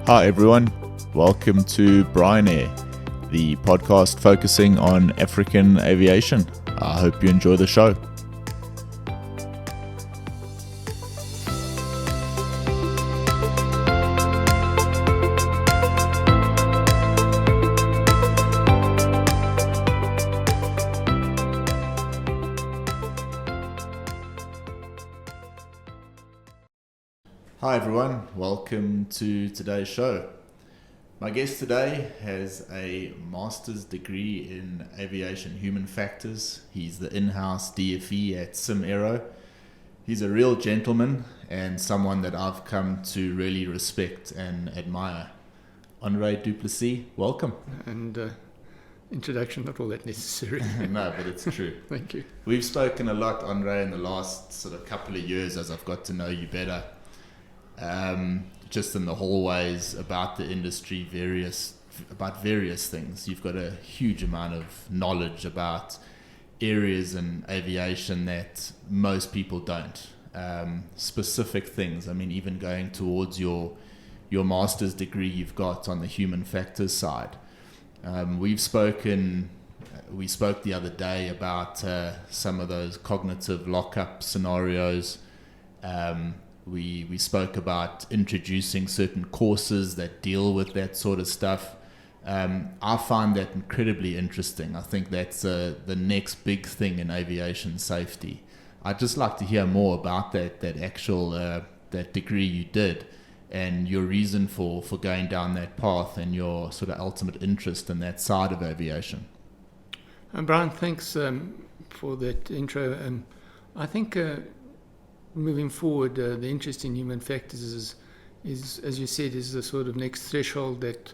Hi everyone, welcome to Bryan Air, the podcast focusing on African aviation. I hope you enjoy the show. Hi everyone, welcome to today's show. My guest today has a master's degree in Aviation Human Factors. He's the in-house DFE at Simaero. He's a real gentleman and someone that I've come to really respect and admire. Andre Du Plessis, welcome. And introduction not all that necessary. No, but it's true. Thank you. We've spoken a lot, Andre, in the last sort of couple of years as I've got to know you better. Just in the hallways about the industry, about various things. You've got a huge amount of knowledge about areas in aviation that most people don't. Specific things. I mean, even going towards your master's degree you've got on the human factors side. We spoke the other day about some of those cognitive lockup scenarios. We spoke about introducing certain courses that deal with that sort of stuff. I find that incredibly interesting. I think that's the next big thing in aviation safety. I'd just like to hear more about that actual that degree you did and your reason for going down that path and your sort of ultimate interest in that side of aviation. Bryan, thanks for that intro. I think moving forward, the interest in human factors is, as you said, is the sort of next threshold that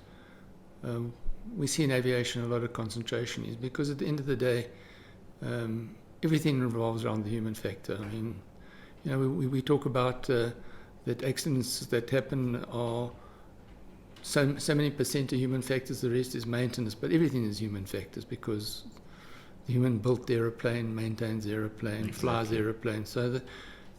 we see in aviation. A lot of concentration is because at the end of the day, everything revolves around the human factor. I mean, you know, we talk about that accidents that happen are so many percent of human factors. The rest is maintenance, but everything is human factors because the human built the aeroplane, maintains the aeroplane, flies the aeroplane. So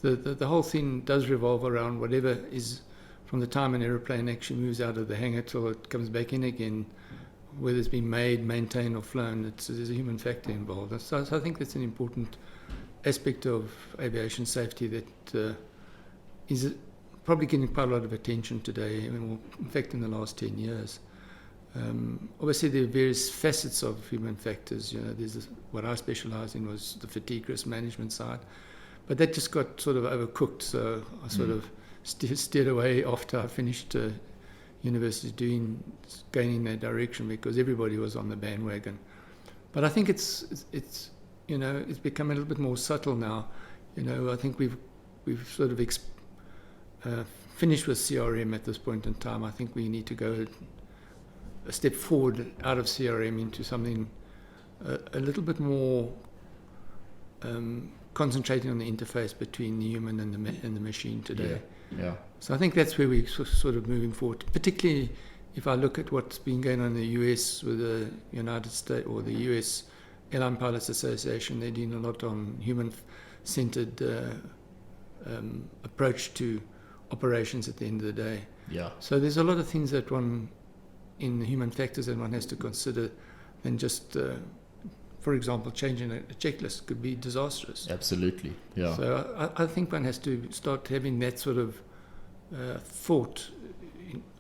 the whole thing does revolve around whatever is from the time an aeroplane actually moves out of the hangar till it comes back in again, whether it's been made, maintained or flown, there's a human factor involved. So I think that's an important aspect of aviation safety that is probably getting quite a lot of attention today, in fact in the last 10 years. Obviously there are various facets of human factors. You know, what I specialised in was the fatigue risk management side. But that just got sort of overcooked, so I sort of steered away after I finished university going in that direction because everybody was on the bandwagon. But I think it's you know, it's become a little bit more subtle now. You know, I think we've sort of finished with CRM at this point in time. I think we need to go a step forward out of CRM into something a little bit more concentrating on the interface between the human and the machine today. Yeah. So I think that's where we're sort of moving forward, particularly if I look at what's been going on in the US with the United States or the US Airline Pilots Association. They're doing a lot on human-centered approach to operations at the end of the day. Yeah. So there's a lot of things that in the human factors that one has to consider than just for example, changing a checklist could be disastrous. Absolutely, yeah. So I think one has to start having that sort of thought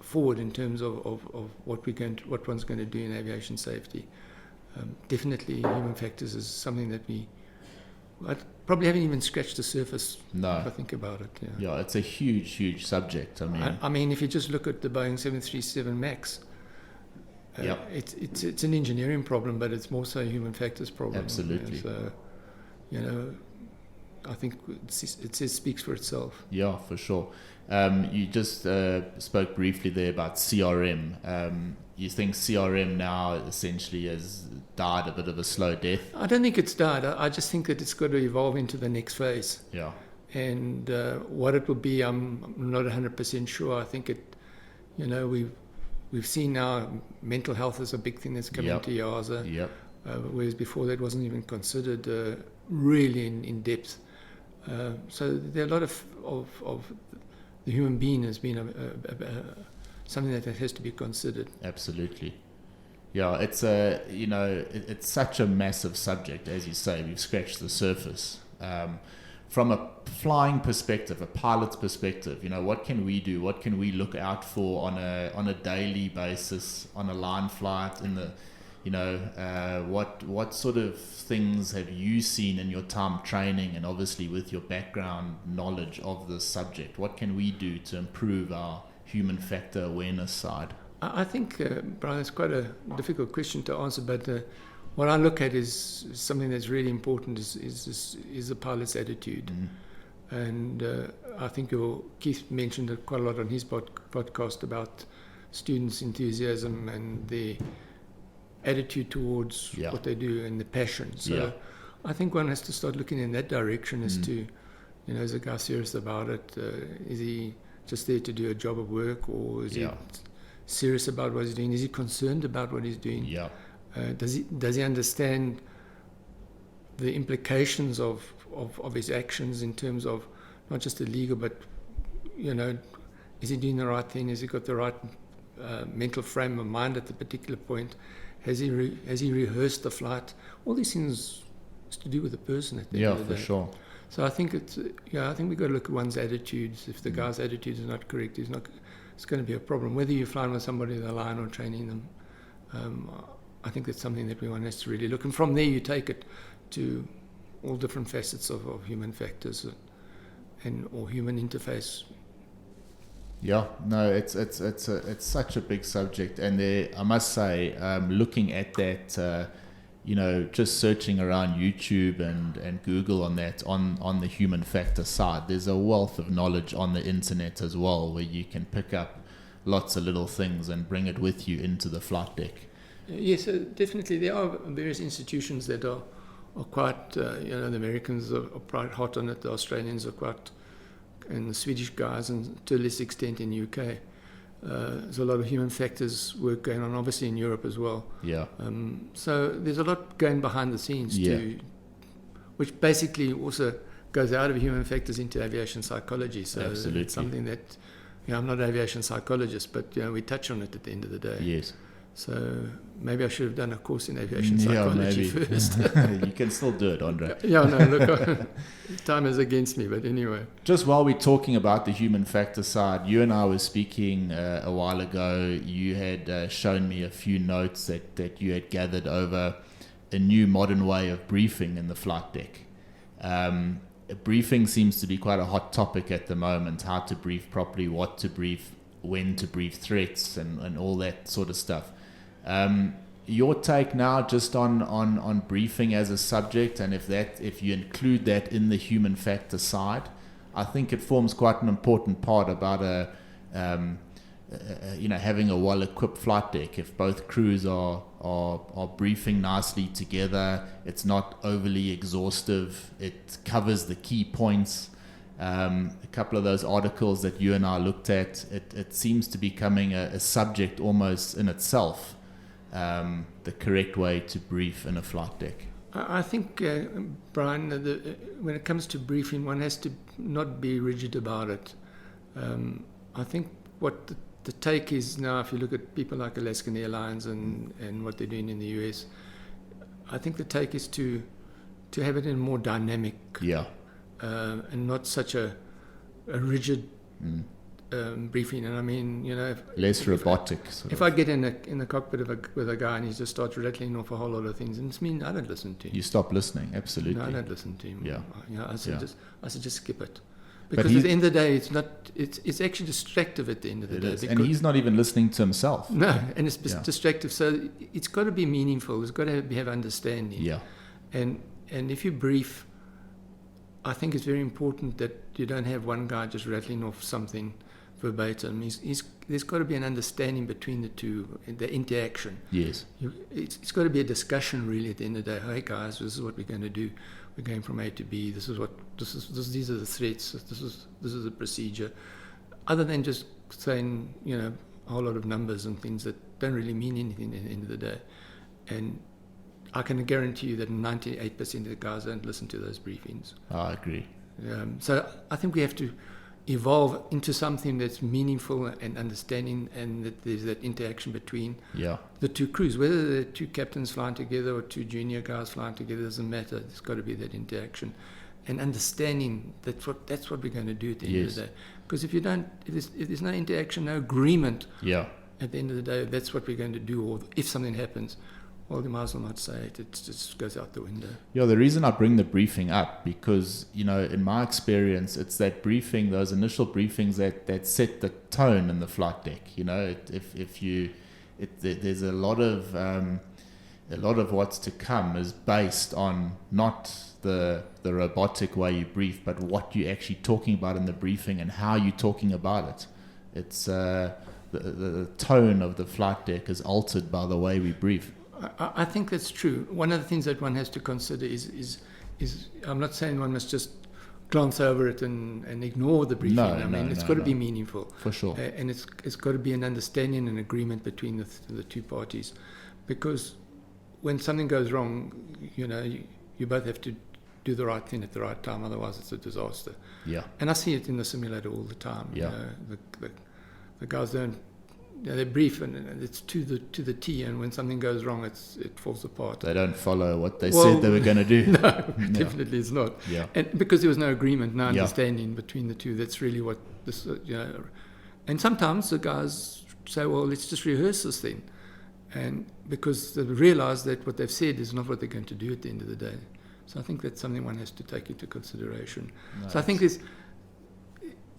forward in terms of what one's going to do in aviation safety. Definitely, human factors is something that I probably haven't even scratched the surface. No. If I think about it. Yeah, it's a huge subject. I mean, if you just look at the Boeing 737 MAX. It's an engineering problem, but it's more so a human factors problem. Absolutely. So, you know, I think it speaks for itself. Yeah, for sure. You just spoke briefly there about CRM. You think CRM now essentially has died a bit of a slow death? I don't think it's died. I just think that it's got to evolve into the next phase. Yeah. And what it will be, I'm not 100% sure. I think you know, we've seen now mental health is a big thing that's coming to EASA. Yep. Whereas before that wasn't even considered really in depth. So there are a lot of the human being has been something that has to be considered. Absolutely. Yeah, it's it's such a massive subject, as you say. We've scratched the surface. From a flying perspective, a pilot's perspective, what can we do? What can we look out for on a daily basis, on a line flight? What sort of things have you seen in your time training, and obviously with your background knowledge of this subject? What can we do to improve our human factor awareness side? I think, Brian, it's quite a difficult question to answer, but what I look at is something that's really important is the pilot's attitude. And I think Keith mentioned it quite a lot on his podcast about students' enthusiasm and their attitude towards what they do and the passion. So I think one has to start looking in that direction as to, is the guy serious about it? Is he just there to do a job of work, or is he serious about what he's doing? Is he concerned about what he's doing? Does he understand the implications of his actions in terms of not just the legal, but is he doing the right thing? Has he got the right mental frame of mind at the particular point? Has he rehearsed the flight? All these things is to do with the person at the end of the day. For sure. So I think I think we've got to look at one's attitudes. If the guy's attitudes are not correct, it's going to be a problem. Whether you're flying with somebody in the line or training them, I think that's something that one has to really look. And from there, you take it to all different facets of human factors or human interface. Yeah, no, it's such a big subject, and I must say, looking at that, just searching around YouTube and Google on that, on the human factor side, there's a wealth of knowledge on the internet as well, where you can pick up lots of little things and bring it with you into the flight deck. Yes, definitely. There are various institutions that are quite, the Americans are quite hot on it, the Australians are quite, and the Swedish guys, and to a less extent in the UK. There's a lot of human factors work going on, obviously in Europe as well. So there's a lot going behind the scenes too, which basically also goes out of human factors into aviation psychology. So absolutely. It's something that, I'm not an aviation psychologist, but we touch on it at the end of the day. Yes. So maybe I should have done a course in aviation psychology first. You can still do it, Andre. Look, time is against me, but anyway. Just while we're talking about the human factor side, you and I were speaking a while ago. You had shown me a few notes that you had gathered over a new modern way of briefing in the flight deck. Briefing seems to be quite a hot topic at the moment, how to brief properly, what to brief, when to brief threats, and all that sort of stuff. Your take now just on briefing as a subject, and if you include that in the human factor side, I think it forms quite an important part about having a well-equipped flight deck. If both crews are briefing nicely together, it's not overly exhaustive, it covers the key points. A couple of those articles that you and I looked at, it seems to be becoming a subject almost in itself, the correct way to brief in a flight deck. I think, Brian, when it comes to briefing, one has to not be rigid about it. I think what the take is now, if you look at people like Alaskan Airlines and what they're doing in the US, I think the take is to have it in more dynamic. And not such a rigid briefing. And I mean, less robotic. If I get in the cockpit with a guy and he just starts rattling off a whole lot of things, and I don't listen to him. You stop listening, absolutely. No, I don't listen to him. I said just skip it, But because at the end of the day, it's actually distractive at the end of the day. And he's not even listening to himself. No, and it's distractive. So it's got to be meaningful. It's got to have understanding. And if you brief, I think it's very important that you don't have one guy just rattling off something verbatim. There's got to be an understanding between the two, the interaction. Yes. It's got to be a discussion really at the end of the day. Hey guys, this is what we're going to do. We're going from A to B. These are the threats. This is the procedure. Other than just saying, a whole lot of numbers and things that don't really mean anything at the end of the day. And I can guarantee you that 98% of the guys don't listen to those briefings. I agree. So I think we have to evolve into something that's meaningful and understanding, and that there's that interaction between the two crews. Whether the two captains flying together or two junior guys flying together doesn't matter. There's got to be that interaction and understanding that's what we're going to do at the end of the day. Because if there's no interaction, no agreement, at the end of the day, that's what we're going to do. Or if something happens, well, you might as well not say it. It just goes out the window. Yeah, the reason I bring the briefing up, because, in my experience, it's that briefing, those initial briefings that set the tone in the flight deck. There's a lot of what's to come is based on not the robotic way you brief, but what you're actually talking about in the briefing and how you're talking about it. It's the tone of the flight deck is altered by the way we brief. I think that's true. One of the things that one has to consider is I'm not saying one must just glance over it and ignore the briefing. It's got to be meaningful. For sure. And it's got to be an understanding and agreement between the two parties. Because when something goes wrong, you both have to do the right thing at the right time, otherwise it's a disaster. Yeah. And I see it in the simulator all the time. Yeah. The guys don't. They brief and it's to the T, and when something goes wrong, it falls apart. They don't follow what they said they were going to do. No, definitely it's not. Yeah. And because there was no agreement, no understanding between the two. That's really what this. And sometimes the guys say, "Well, let's just rehearse this thing," and because they realise that what they've said is not what they're going to do at the end of the day. So I think that's something one has to take into consideration. Nice. So I think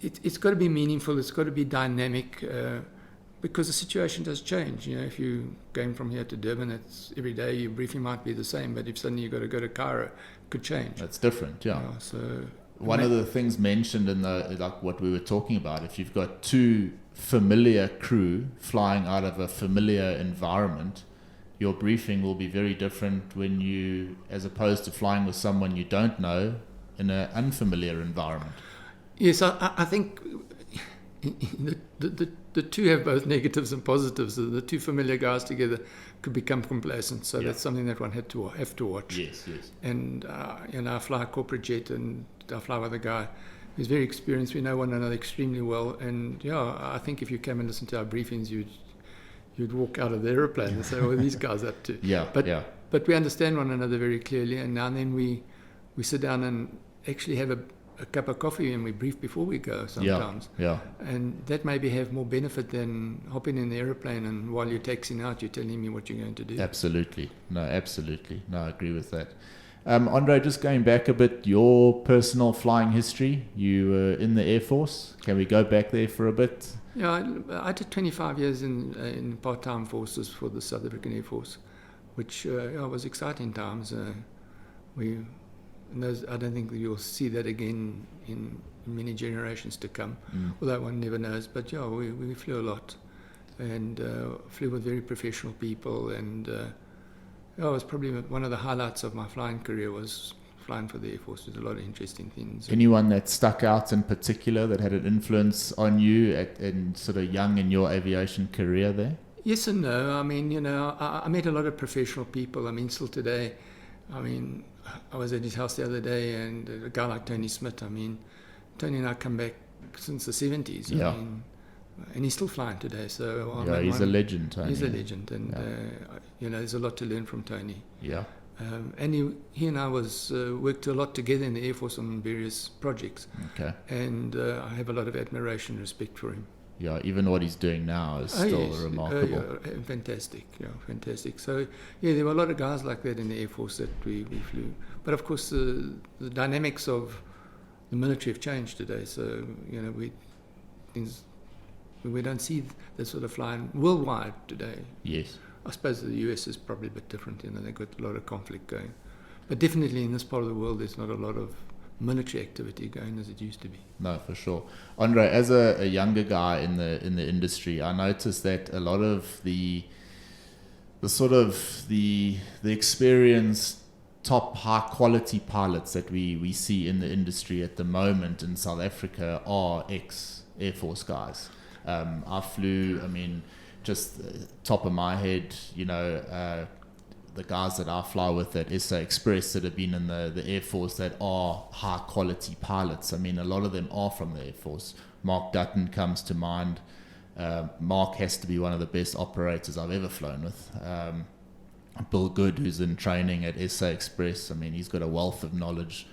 it's got to be meaningful. It's got to be dynamic. Because the situation does change. If you're going from here to Durban, it's every day your briefing might be the same, but if suddenly you've got to go to Cairo, it could change. That's different, yeah. So one of the things mentioned in like what we were talking about, if you've got two familiar crew flying out of a familiar environment, your briefing will be very different as opposed to flying with someone you don't know in an unfamiliar environment. Yes, I think the two have both negatives and positives. The two familiar guys together could become complacent. So that's something that one have to watch. Yes. And I fly a corporate jet, and I fly with a guy who's very experienced. We know one another extremely well. And I think if you came and listened to our briefings, you'd walk out of the aeroplane and say, "What are these guys up to?" But we understand one another very clearly, and now and then we sit down and actually have a cup of coffee and we brief before we go sometimes. And that maybe have more benefit than hopping in the aeroplane and while you're taxiing out, you're telling me what you're going to do. Absolutely. No, I agree with that. Andre, just going back a bit, your personal flying history, you were in the Air Force. Can we go back there for a bit? Yeah, I did 25 years in part-time forces for the South African Air Force, which was exciting times. I don't think you'll see that again in many generations to come, although one never knows. But we flew a lot and flew with very professional people, and it was probably one of the highlights of my flying career was flying for the Air Force. There's a lot of interesting things. Anyone that stuck out in particular that had an influence on you and sort of young in your aviation career there? Yes and no. I mean, I met a lot of professional people. I mean, still today, I was at his house the other day, and a guy like Tony Smith, Tony and I come back since the 70s. And he's still flying today. So he's a legend, Tony. He's a legend, and there's a lot to learn from Tony. Yeah. And he and I worked a lot together in the Air Force on various projects. Okay. And I have a lot of admiration and respect for him. Yeah, even what he's doing now is still remarkable. Fantastic. So, there were a lot of guys like that in the Air Force that we flew. But of course, the dynamics of the military have changed today. So, we don't see that sort of flying worldwide today. Yes. I suppose the US is probably a bit different. They've got a lot of conflict going. But definitely in this part of the world, there's not a lot of military activity going as it used to be. No, for sure. Andre, as a younger guy in the industry, I noticed that a lot of the experienced top high quality pilots that we see in the industry at the moment in South Africa are ex-Air Force guys. I flew, just top of my head, the guys that I fly with at SA Express that have been in the Air Force that are high quality pilots. I mean, a lot of them are from the Air Force. Mark Dutton comes to mind. Mark has to be one of the best operators I've ever flown with. Bill Good, who's in training at SA Express, I mean, he's got a wealth of knowledge.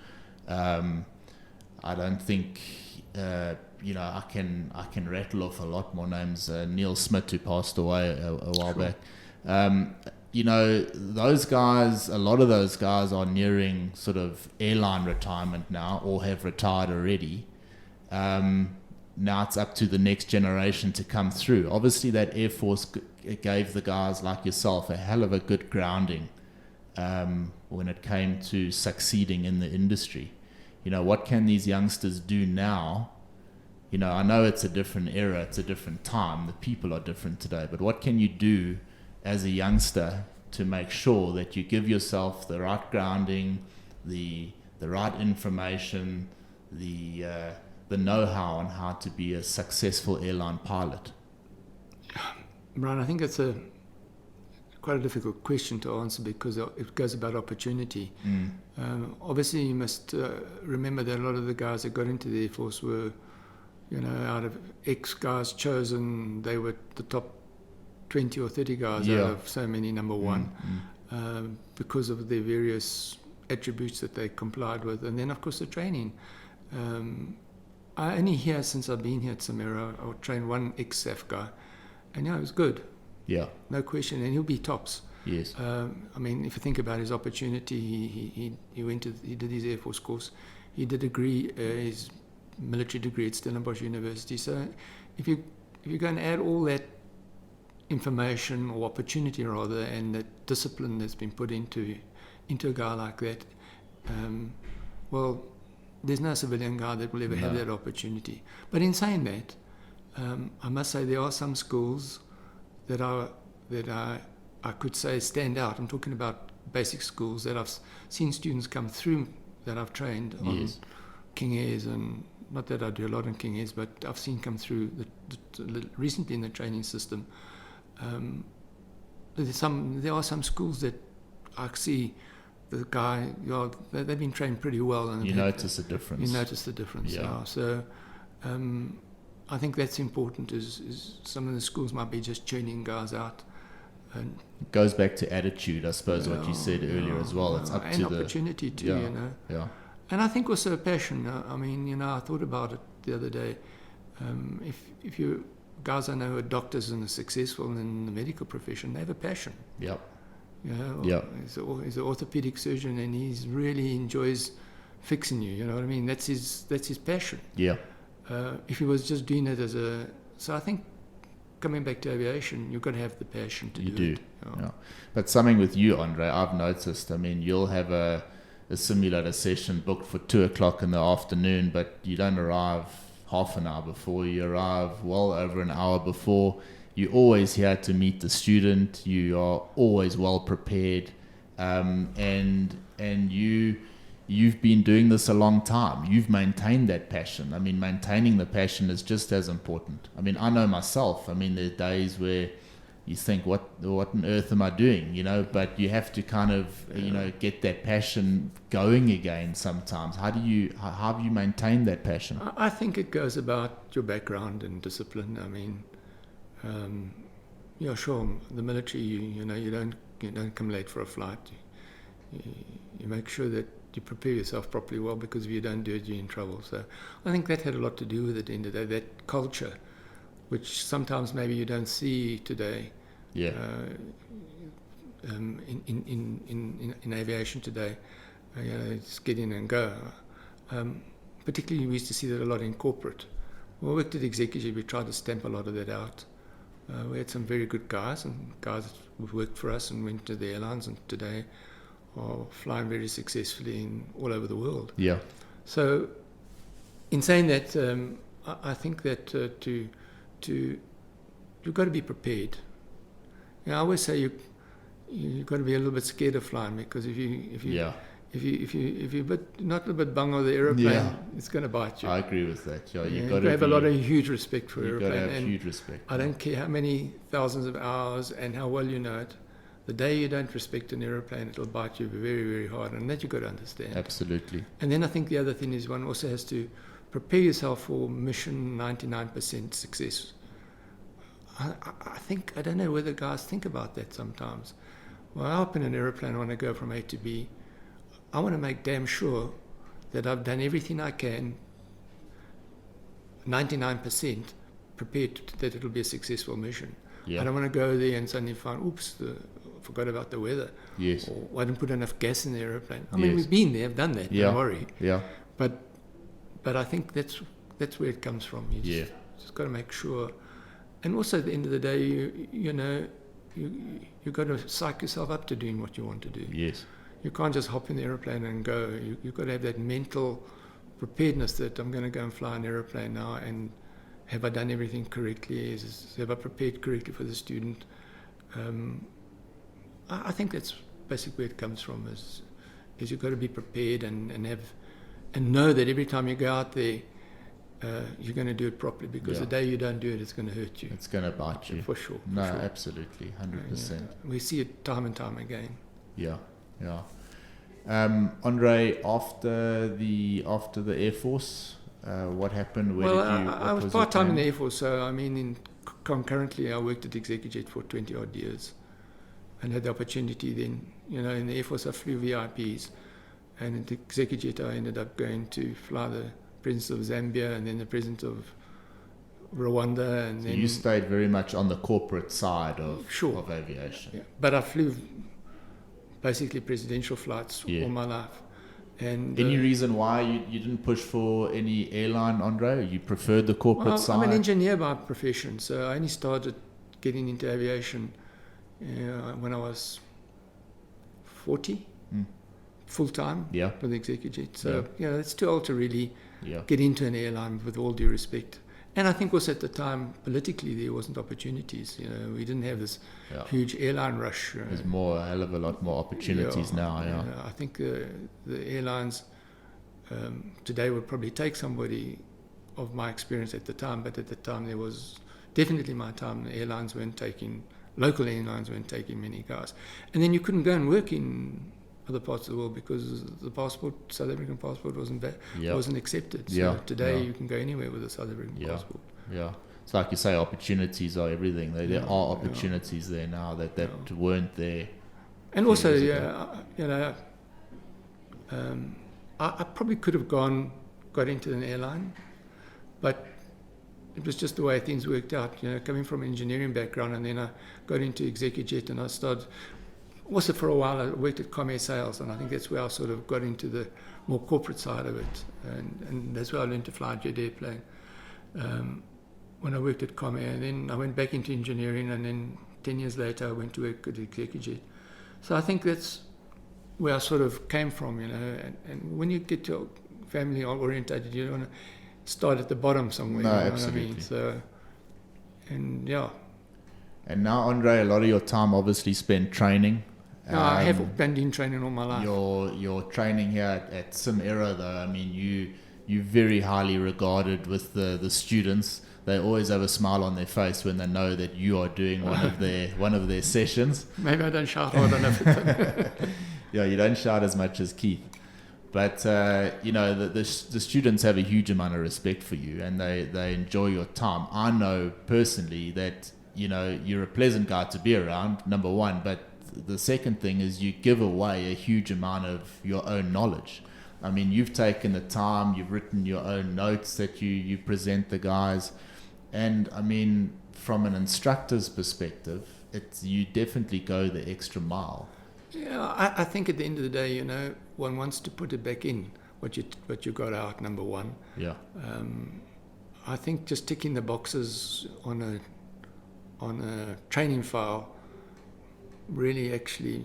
I don't think, I can rattle off a lot more names. Neil Smith, who passed away a while back. Those guys, a lot of those guys are nearing sort of airline retirement now, or have retired already. Now it's up to the next generation to come through. Obviously, that Air Force gave the guys like yourself a hell of a good grounding when it came to succeeding in the industry. What can these youngsters do now? I know it's a different era, it's a different time, the people are different today, but what can you do as a youngster to make sure that you give yourself the right grounding, the right information, the know-how on how to be a successful airline pilot? Bryan, I think it's quite a difficult question to answer because it goes about opportunity. Obviously, you must remember that a lot of the guys that got into the Air Force were, out of X guys chosen, they were the top 20 or 30 guys out of so many number one, because of their various attributes that they complied with. And then, of course, the training. I only hear, since I've been here at Simaero, I trained one ex-SAF guy, and it was good. Yeah. No question, and he'll be tops. Yes. I mean, if you think about his opportunity, he did his Air Force course. He did his military degree at Stellenbosch University. So if you go and add all that information, or opportunity rather, and the discipline that's been put into a guy like that, there's no civilian guy that will ever have that opportunity. But in saying that, I must say there are some schools that I could say stand out. I'm talking about basic schools that I've seen students come through that I've trained on King Airs, and not that I do a lot on King Airs, but I've seen come through recently in the training system. There are some schools that I see the guy, they've been trained pretty well, and you notice the difference. Yeah. So I think that's important. Is some of the schools might be just churning guys out. And it goes back to attitude, I suppose, what you said earlier as well. It's up to the opportunity too, Yeah. And I think also passion. I mean, I thought about it the other day. If you guys I know who are doctors and are successful in the medical profession, they have a passion. Yep. He's an orthopedic surgeon, and he really enjoys fixing you. You know what I mean? That's his passion. Yeah. If he was just doing it so I think, coming back to aviation, you've got to have the passion to do it. Yeah. But something with you, Andre, I've noticed. I mean, you'll have a simulator session booked for 2:00 in the afternoon, but you don't arrive half an hour before. You arrive well over an hour before. You're always here to meet the student. You are always well prepared, and you've been doing this a long time. You've maintained that passion. I mean, maintaining the passion is just as important. I mean, I know myself. I mean, there's days where you think, what on earth am I doing? But you have to kind of, get that passion going again sometimes. How have you maintained that passion? I think it goes about your background and discipline. I mean, sure, the military, you don't come late for a flight. You make sure that you prepare yourself properly well, because if you don't do it, you're in trouble. So I think that had a lot to do with it at the end of the day, that culture, which sometimes maybe you don't see today. Yeah. In aviation today, just get in and go. Particularly, we used to see that a lot in corporate. When we worked at executive, we tried to stamp a lot of that out. We had some very good guys, and guys who worked for us and went to the airlines, and today are flying very successfully all over the world. Yeah. So, in saying that, I think that you've got to be prepared. I always say you've got to be a little bit scared of flying, because if you're not a bit bung of the aeroplane, it's going to bite you. I agree with that. You've got to have a lot of huge respect for aeroplane. You've got to have huge respect. I don't care how many thousands of hours and how well you know it. the day you don't respect an aeroplane, it'll bite you very, very hard, and that you've got to understand. Absolutely. And then I think the other thing is one also has to prepare yourself for mission 99% success. I think, I don't know whether guys think about that sometimes. Well, I hop in an aeroplane, I want to go from A to B. I want to make damn sure that I've done everything I can, 99% prepared that it'll be a successful mission. Yeah. I don't want to go there and suddenly find, oops, forgot about the weather. Yes. Or I didn't put enough gas in the aeroplane. I mean, Yes. we've been there, I've done that, Yeah. don't worry. Yeah. But I think that's where it comes from. You just got to make sure. And also at the end of the day, you've got to psych yourself up to doing what you want to do. Yes. You can't just hop in the aeroplane and go. You've got to have that mental preparedness that I'm going to go and fly an aeroplane now, and have I done everything correctly? Have I prepared correctly for the student? I think that's basically where it comes from, is you've got to be prepared and know that every time you go out there, you're going to do it properly, because the day you don't do it, it's going to hurt you. It's going to bite you. For sure. No, absolutely, 100%. We see it time and time again. Yeah. Andre, after the Air Force, what happened? I was part-time in the Air Force, so I mean, concurrently I worked at ExecuJet for 20 odd years, and had the opportunity then, in the Air Force I flew VIPs, and at ExecuJet I ended up going to fly the President of Zambia and then the President of Rwanda, and then you stayed very much on the corporate side of aviation. Yeah. But I flew basically presidential flights all my life. And any reason why you didn't push for any airline, Andre? You preferred the corporate side? I'm an engineer by profession, so I only started getting into aviation when I was 40, full-time with ExecuJet. So, it's too old to really get into an airline, with all due respect. And I think also at the time, politically, there wasn't opportunities. We didn't have this huge airline rush. There's a hell of a lot more opportunities now. I think the airlines today would probably take somebody of my experience at the time, but at the time there was definitely my time. The local airlines weren't taking many guys, and then you couldn't go and work in other parts of the world because the South African passport wasn't accepted. So today you can go anywhere with a South African passport. Yeah, it's like you say, opportunities are everything. There are opportunities there now that weren't there. And also, I probably could have got into an airline, but it was just the way things worked out. Coming from an engineering background, and then I got into ExecuJet, and I started. Also, for a while, I worked at Comair Sales, and I think that's where I sort of got into the more corporate side of it, and that's where I learned to fly a jet airplane. When I worked at Comair, and then I went back into engineering, and then 10 years later, I went to work at ExecuJet. So I think that's where I sort of came from, and when you get to family orientated, you don't want to start at the bottom somewhere. No, absolutely. What I mean? So, and now, Andre, a lot of your time obviously spent training. No, I have been doing training all my life. Your training here at Simaero, though, I mean, you're very highly regarded with the students. They always have a smile on their face when they know that you are doing one of their sessions. Maybe I don't shout hard enough. You don't shout as much as Keith. But, the students have a huge amount of respect for you, and they enjoy your time. I know personally that, you're a pleasant guy to be around, number one, but the second thing is you give away a huge amount of your own knowledge. I mean, you've taken the time, you've written your own notes that you present the guys. And I mean, from an instructor's perspective, you definitely go the extra mile. Yeah, I think at the end of the day, one wants to put it back in what you got out, number one. Yeah. I think just ticking the boxes on a training file, really actually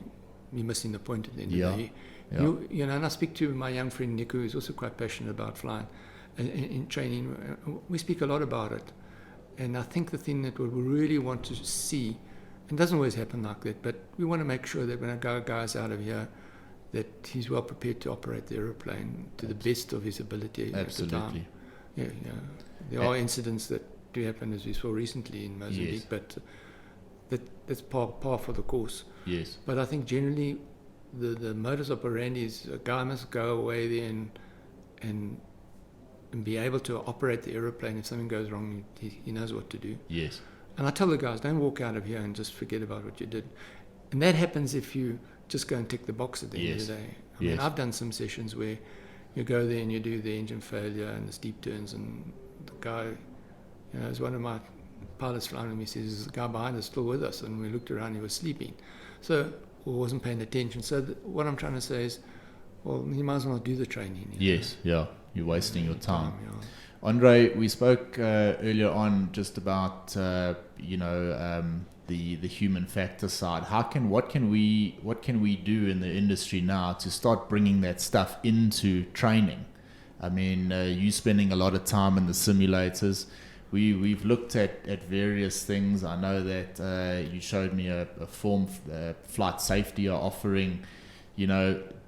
you're missing the point at the end of the day. And I speak to my young friend Nick, who is also quite passionate about flying. In training, we speak a lot about it. And I think the thing that we really want to see, and it doesn't always happen like that, but we want to make sure that when a guy's out of here, that he's well prepared to operate the aeroplane to the best of his ability at the time. There are incidents that do happen, as we saw recently in Mozambique, but that's par for the course. Yes. But I think generally the modus operandi is a guy must go away there and be able to operate the aeroplane. If something goes wrong, he knows what to do. Yes. And I tell the guys, don't walk out of here and just forget about what you did. And that happens if you just go and tick the box at the end of the day. I mean, I've done some sessions where you go there and you do the engine failure and the steep turns, and the guy, as one of my pilots flying with me says, the guy behind us still with us, and we looked around, he was sleeping. So, or wasn't paying attention. So what I'm trying to say is, well, you might as well not do the training. Yes, yeah. You're wasting your time. Yeah. Andre, we spoke earlier on just about the human factor side. What can we do in the industry now to start bringing that stuff into training? I mean, you spending a lot of time in the simulators. We've looked at various things. I know that you showed me a form flight safety are offering,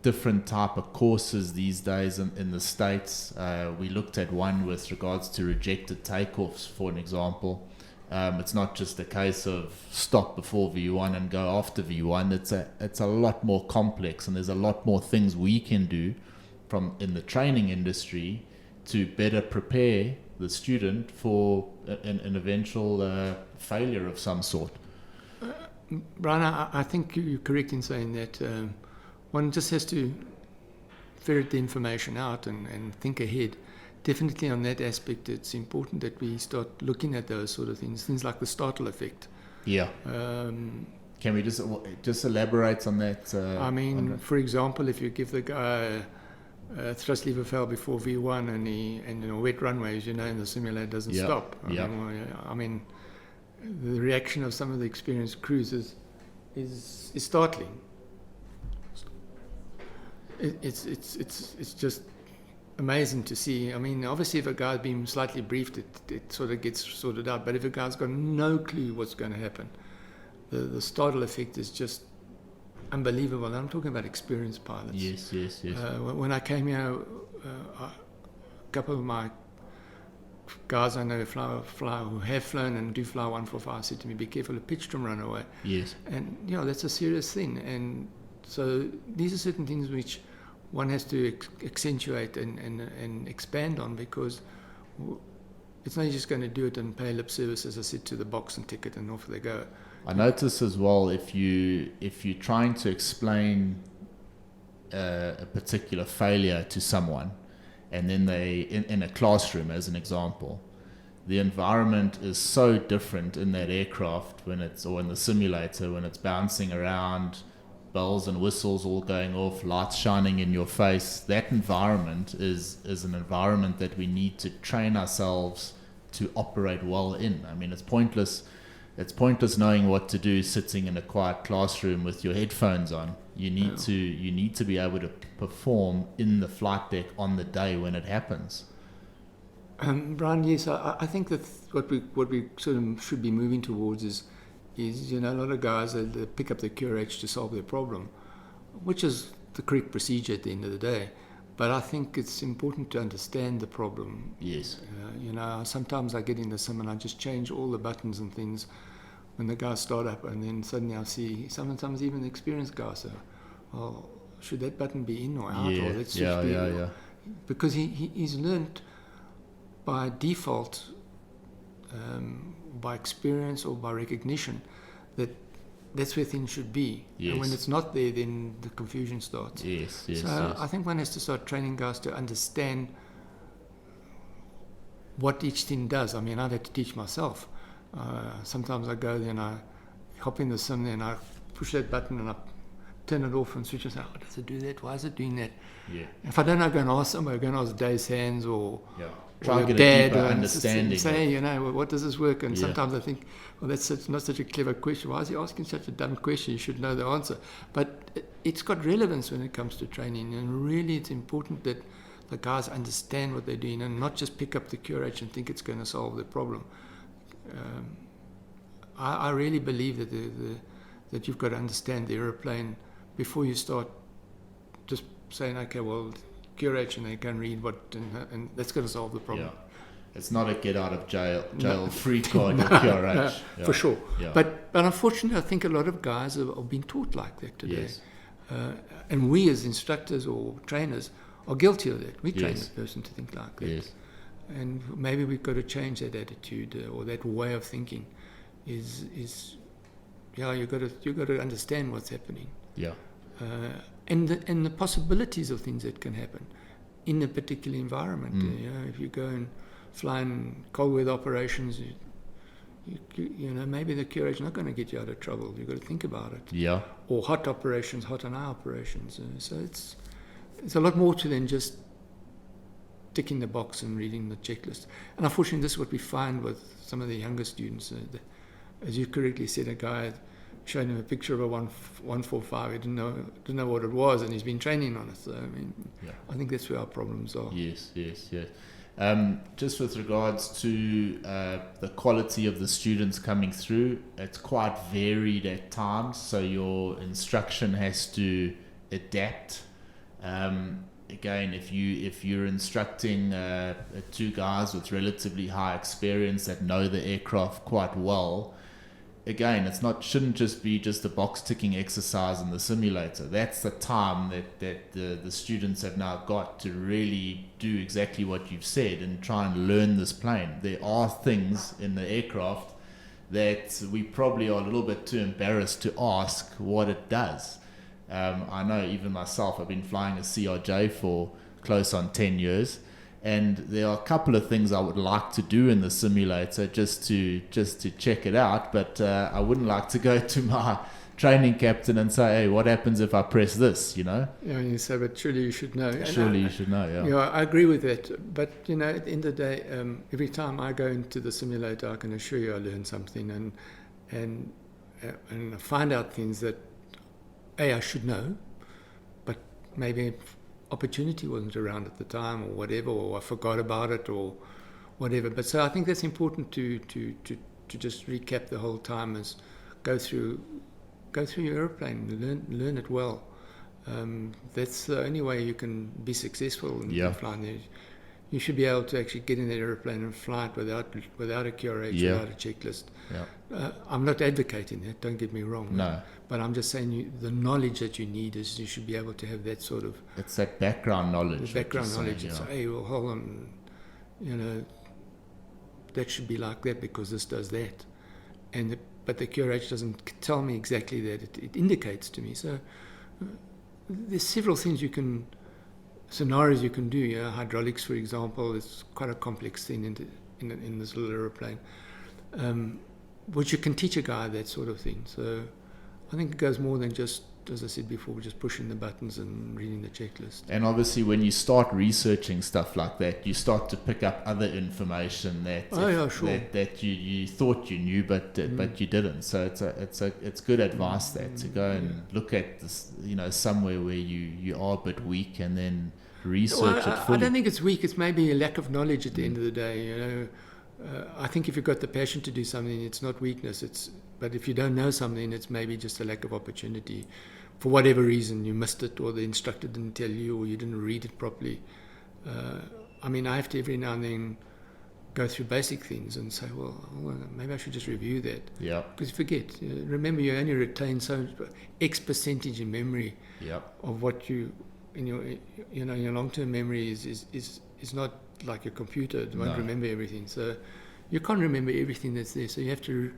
different type of courses these days in the States. We looked at one with regards to rejected takeoffs, for an example. It's not just a case of stop before V1 and go after V1. It's a lot more complex, and there's a lot more things we can do in the training industry to better prepare the student for an eventual failure of some sort. Bryan, I think you're correct in saying that one just has to ferret the information out and think ahead. Definitely on that aspect, it's important that we start looking at those sort of things like the startle effect. Yeah. Can we just elaborate on that? For example, if you give the guy a thrust lever fail before V1 and in a wet runway, as you know, and the simulator doesn't stop. The reaction of some of the experienced crews is startling. It's just amazing to see. I mean, obviously, if a guy's been slightly briefed, it sort of gets sorted out. But if a guy's got no clue what's going to happen, the startle effect is just unbelievable. And I'm talking about experienced pilots. Yes. When I came here, a couple of my guys I know who have flown and do fly 145 said to me, "Be careful, a pitch trim run away." Yes. And that's a serious thing. And so these are certain things which one has to accentuate and expand on, because it's not just going to do it and pay lip service, as I said, to the box and ticket and off they go. I notice as well, if you're trying to explain a particular failure to someone, and then they in a classroom as an example, the environment is so different in that aircraft or in the simulator when it's bouncing around, bells and whistles all going off, lights shining in your face. That environment is an environment that we need to train ourselves to operate well in. I mean, it's pointless knowing what to do sitting in a quiet classroom with your headphones on. You need to be able to perform in the flight deck on the day when it happens. Bryan, yes, I think that what we sort of should be moving towards is a lot of guys that pick up the QRH to solve their problem, which is the correct procedure at the end of the day. But I think it's important to understand the problem. Yes. Sometimes I get in the sim and I just change all the buttons and things when the guys start up, and then suddenly I see sometimes even the experienced guys say, "Well, should that button be in or out?" Or let's switch be. Because he's learnt by default, by experience or by recognition, that's where things should be. Yes. And when it's not there, then the confusion starts. Yes. I think one has to start training guys to understand what each thing does. I mean, I've had to teach myself. Sometimes I go there and I hop in the sim there and I push that button and I turn it off and switch and say, "Oh, does it do that? Why is it doing that?" Yeah. If I don't know, I go and ask somebody. I go and ask Dave's hands or try to get a deeper understanding. Say, what does this work? And sometimes I think, well, that's not such a clever question. Why is he asking such a dumb question? You should know the answer. But it's got relevance when it comes to training, and really it's important that the guys understand what they're doing and not just pick up the QRH and think it's going to solve the problem. I really believe that you've got to understand the aeroplane before you start just saying, okay, well, QRH, and they can read what, and that's going to solve the problem. It's not a get out of jail free card or QRH. No, for sure. Yeah. But unfortunately, I think a lot of guys are being taught like that today. Yes. And we as instructors or trainers are guilty of that. We train Yes. a person to think like that. Yes. And maybe we've got to change that attitude or that way of thinking. Is you've got to understand what's happening. Yeah. And the possibilities of things that can happen in a particular environment. If you go and fly in cold weather operations, maybe the QRH is not going to get you out of trouble. You've got to think about it. Yeah. Or hot operations, hot on eye operations. So it's a lot more to than just ticking the box and reading the checklist. And unfortunately, this is what we find with some of the younger students. As you correctly said, a guy showed him a picture of a 145. He didn't know what it was, and he's been training on it. So I think that's where our problems are. Yes. Just with regards to the quality of the students coming through, it's quite varied at times. So your instruction has to adapt. Again, if you're instructing two guys with relatively high experience that know the aircraft quite well, again, shouldn't just be just a box ticking exercise in the simulator. That's the time that the students have now got to really do exactly what you've said and try and learn this plane. There are things in the aircraft that we probably are a little bit too embarrassed to ask what it does. I know even myself, I've been flying a CRJ for close on 10 years, and there are a couple of things I would like to do in the simulator just to check it out, but I wouldn't like to go to my training captain and say, hey, what happens if I press this, Yeah, you say, but surely you should know. You should know, yeah. I agree with that, but at the end of the day, every time I go into the simulator, I can assure you I learn something and find out things that I should know, but maybe opportunity wasn't around at the time or whatever, or I forgot about it or whatever. But so I think that's important to just recap the whole time, is go through your airplane, learn it well. That's the only way you can be successful in flying there. You should be able to actually get in that airplane and fly it without a QRH, without a checklist. Yeah. I'm not advocating that, don't get me wrong. No. But I'm just saying the knowledge that you need is you should be able to have that sort of... It's that background knowledge. It's, hey, well, hold on, that should be like that because this does that. But the QRH doesn't tell me exactly that. It indicates to me. So there's several things scenarios you can do. Hydraulics, for example, is quite a complex thing in this little aeroplane, which you can teach a guy that sort of thing. So I think it goes more than just, as I said before, just pushing the buttons and reading the checklist. And obviously, when you start researching stuff like that, you start to pick up other information that that you thought you knew, but you didn't. So it's good advice to go and look at this, somewhere where you are a bit weak, and then research it fully. I don't think it's weak. It's maybe a lack of knowledge at the end of the day. I think if you've got the passion to do something, it's not weakness. But if you don't know something, it's maybe just a lack of opportunity. For whatever reason, you missed it, or the instructor didn't tell you, or you didn't read it properly. I have to every now and then go through basic things and say, well, maybe I should just review that. Yeah. Because you forget. Remember, you only retain so X percentage in memory of what you, in your long-term memory is not like your computer. It won't remember everything. So you can't remember everything that's there. So you have to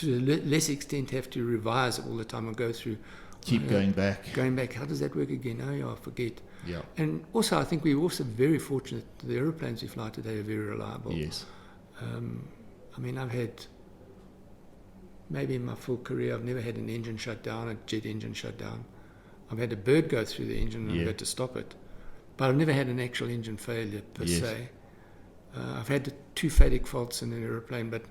a less extent, have to revise all the time and go through. Keep going back. How does that work again? I forget. Yeah. And also, I think we're also very fortunate. The aeroplanes we fly today are very reliable. Yes. I've had, maybe in my full career, I've never had an engine shut down, a jet engine shut down. I've had a bird go through the engine and I've had to stop it. But I've never had an actual engine failure per se. I've had 2 phatic faults in an aeroplane, but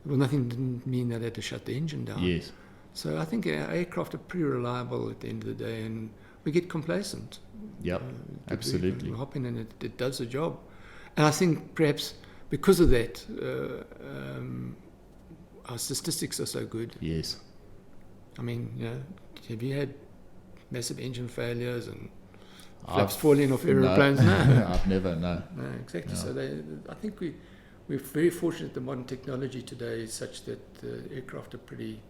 nothing didn't mean that I had to shut the engine down. Yes. So I think our aircraft are pretty reliable at the end of the day, and we get complacent. Yep, absolutely. We hop in and it does the job. And I think perhaps because of that, our statistics are so good. Yes. Have you had massive engine failures and flaps falling off aeroplanes. No. I've never, no. No, exactly. No. So I think we're very fortunate that modern technology today is such that aircraft are pretty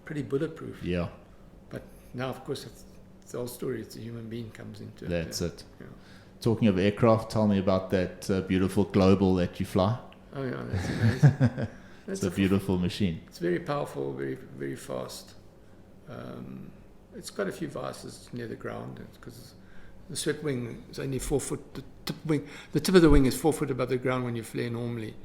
bulletproof. Yeah. But now, of course, it's the whole story. It's a human being comes into it. That's it. Yeah. Talking of aircraft, tell me about that beautiful Global that you fly. Oh yeah, that's amazing. It's a beautiful machine. It's very powerful, very very fast. It's got a few vices near the ground because the swept wing is only 4 foot. The tip of the wing is 4 foot above the ground when you flare normally.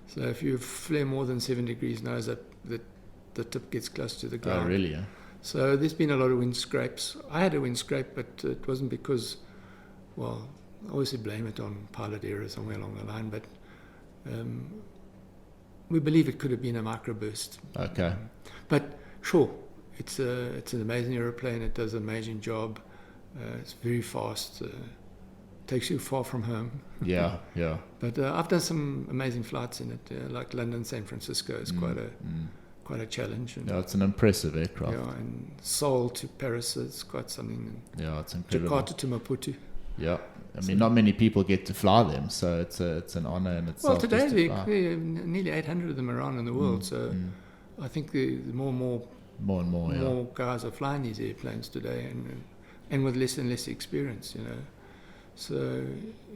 So if you flare more than 7 degrees nose up, the tip gets close to the ground. Oh, really? Yeah. So there's been a lot of wind scrapes. I had a wind scrape, but it wasn't because, well, I obviously blame it on pilot error somewhere along the line, but we believe it could have been a microburst. Okay. But sure, it's an amazing aeroplane. It does an amazing job. It's very fast. Takes you far from home. Yeah, yeah. But I've done some amazing flights in it, like London, San Francisco. It's quite a challenge. And, Yeah, it's an impressive aircraft. yeah, and Seoul to Paris, it's quite something. Yeah, it's incredible. Jakarta to Maputo. Yeah, I mean, not many people get to fly them, so it's an honor in itself. Well, today just to fly. there are nearly 800 of them around in the world. So I think the more and more guys are flying these airplanes today, and with less and less experience, you know. So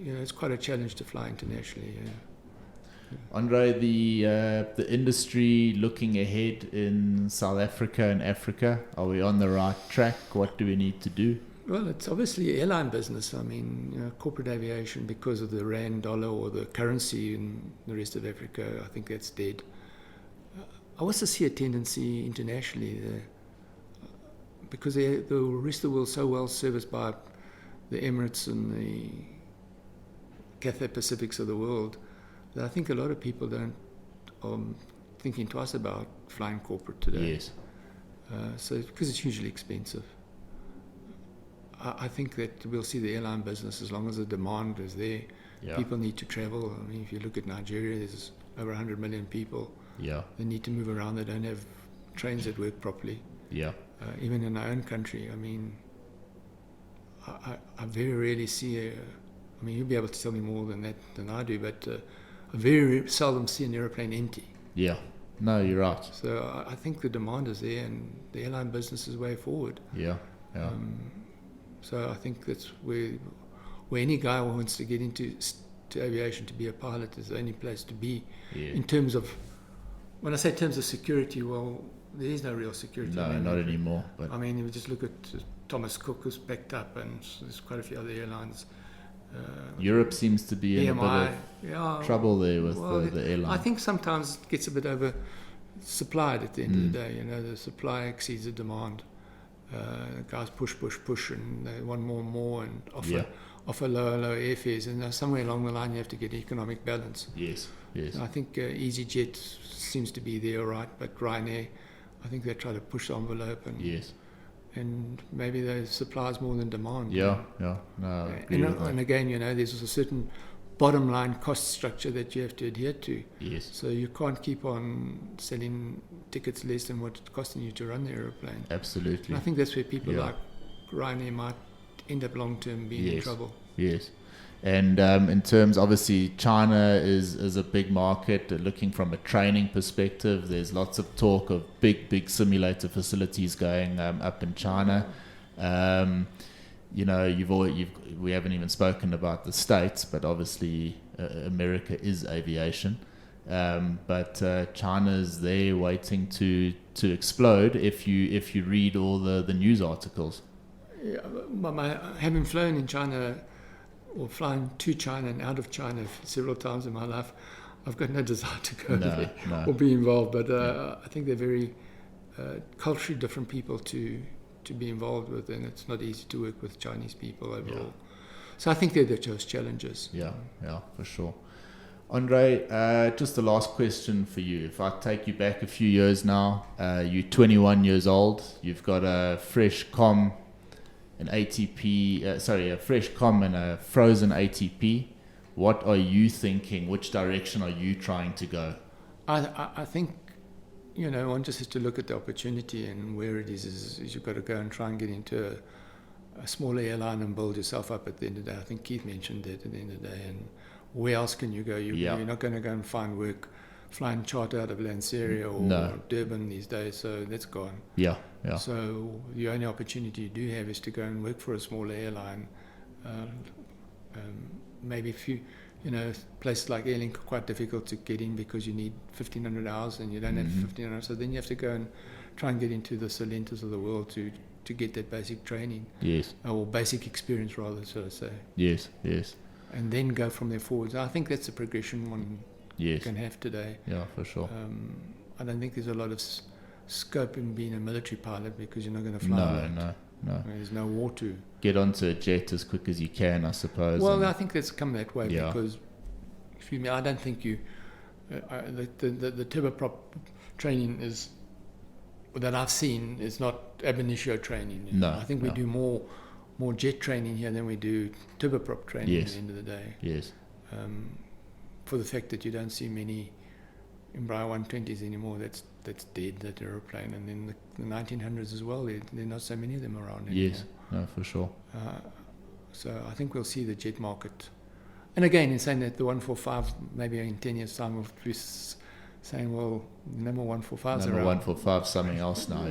it's quite a challenge to fly internationally. Yeah. Andre, the industry looking ahead in South Africa and Africa, are we on the right track? What do we need to do? Well, it's obviously airline business. I mean, corporate aviation, because of the rand dollar or the currency in the rest of Africa, I think that's dead. I also see a tendency internationally because the rest of the world is so well serviced by the Emirates and the Cathay Pacifics of the world that I think a lot of people are thinking twice about flying corporate today. Yes. So because it's hugely expensive. I think that we'll see the airline business as long as the demand is there. Yeah. People need to travel. I mean, if you look at Nigeria, there's over 100 million people. Yeah. They need to move around. They don't have trains that work properly. Yeah. Even in our own country, I mean, I very rarely see I mean, you'll be able to tell me more than I do, but I very seldom see an aeroplane empty. Yeah. No, you're right. So I think the demand is there, and the airline business is way forward. Yeah. Yeah. So I think that's where any guy who wants to get into aviation to be a pilot is the only place to be. Yeah. In terms of, when I say terms of security, well, there is no real security. No, not anymore. But I mean, if you just look at Thomas Cook, who's backed up, and there's quite a few other airlines. Europe seems to be in a bit of trouble there with the airline. I think sometimes it gets a bit over-supplied at the end of the day. You know, the supply exceeds the demand. Guys push, and they want more and more, and offer lower airfares. And somewhere along the line, you have to get economic balance. Yes, yes. I think EasyJet seems to be there, all right, but Ryanair, I think they try to push the envelope, and yes. And maybe they supply more than demand. Yeah. No, I agree with that. And again, there's a certain bottom line cost structure that you have to adhere to. Yes. So you can't keep on selling tickets less than what it's costing you to run the aeroplane. Absolutely. And I think that's where people like Ryanair might end up long term being in trouble. Yes. And in terms, obviously, China is a big market. Looking from a training perspective, there's lots of talk of big simulator facilities going up in China. We haven't even spoken about the States, but obviously America is aviation. But China's there waiting to explode if you read all the news articles. Yeah, having flown in China, or flying to China and out of China several times in my life, I've got no desire to go there or be involved. But I think they're very culturally different people to be involved with, and it's not easy to work with Chinese people overall. So I think they're those challenges. Yeah, for sure. Andre, just the last question for you. If I take you back a few years now, you're 21 years old, you've got a fresh comm, a fresh comm and a frozen ATP. What are you thinking? Which direction are you trying to go? I think, one just has to look at the opportunity and where it is you've got to go and try and get into a small airline and build yourself up at the end of the day. I think Keith mentioned that at the end of the day. And where else can you go? You're not going to go and find work flying charter out of Lanseria or Durban these days, so that's gone. Yeah. So the only opportunity you do have is to go and work for a smaller airline. Maybe places like Airlink are quite difficult to get in because you need 1,500 hours and you don't have 1,500. So then you have to go and try and get into the Solentas of the world to get that basic training. Yes. Or basic experience, rather, so to say. Yes. And then go from there forwards. I think that's a progression one can have today. Yeah, for sure. I don't think there's a lot of scope in being a military pilot because you're not going to fly. No. There's no war to get onto a jet as quick as you can, I suppose. Well, I think that's come that way because, I don't think you the turboprop training is that I've seen is not ab initio training. No, I think we do more jet training here than we do turboprop training at the end of the day. Yes. For the fact that you don't see many Embraer 120s anymore, that's dead, that aeroplane. And then the 1900s as well, there are not so many of them around anymore. Yes, no, for sure. So I think we'll see the jet market. And again, in saying that the 145, maybe in 10 years' time, we'll be saying, well, no more 145s around. No more 145, something else now,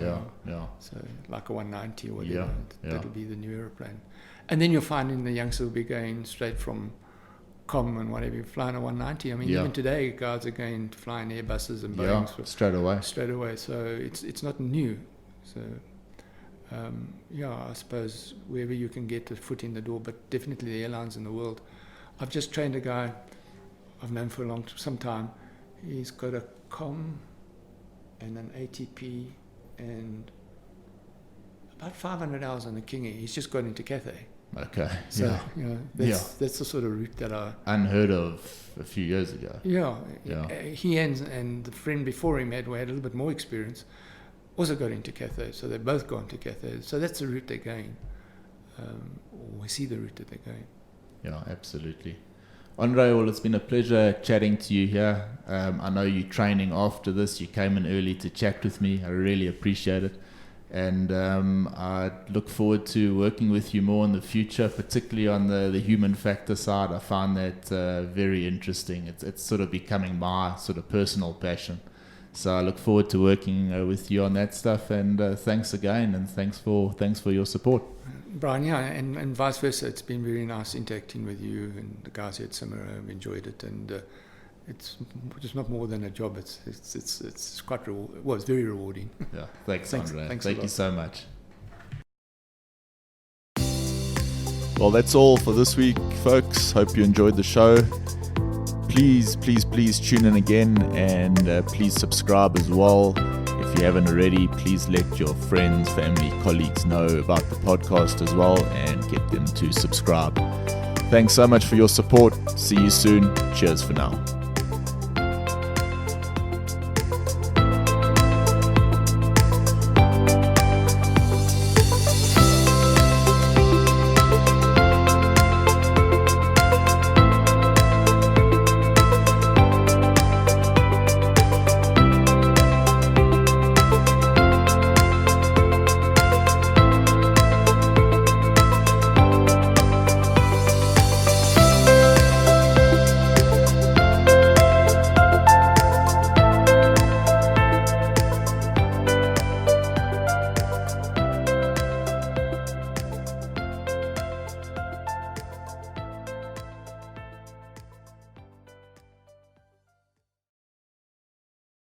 yeah. So like a 190 or whatever, that'll be the new aeroplane. And then you'll find the youngsters will be going straight from Com and whatever, flying a 190. I mean, even today, guys are going to flying Airbuses and Boeings straight away. So it's not new. So I suppose wherever you can get a foot in the door, but definitely the airlines in the world. I've just trained a guy I've known for some time. He's got a Com and an ATP and about 500 hours on the King Air. He's just got into Cathay. Okay. So that's the sort of route that I unheard of a few years ago. He and the friend before him had a little bit more experience. Also got into Cathay, so they both gone to Cathay. So that's the route they're going. We see the route that they're going. Yeah, absolutely. Andre, well, it's been a pleasure chatting to you here. I know you're training after this. You came in early to chat with me. I really appreciate it. And I look forward to working with you more in the future, particularly on the human factor side. I find that very interesting. It's sort of becoming my sort of personal passion. So I look forward to working with you on that stuff. And thanks again, and thanks for your support. Bryan, and vice versa. It's been very nice interacting with you and the guys here at Simaero. I've enjoyed it, and it's just not more than a job. It's quite it's very rewarding. Yeah, thanks Andre. Thank you so much. Well, that's all for this week, folks. Hope you enjoyed the show. Please tune in again, and please subscribe as well. If you haven't already, please let your friends, family, colleagues know about the podcast as well, and get them to subscribe. Thanks so much for your support. See you soon. Cheers for now.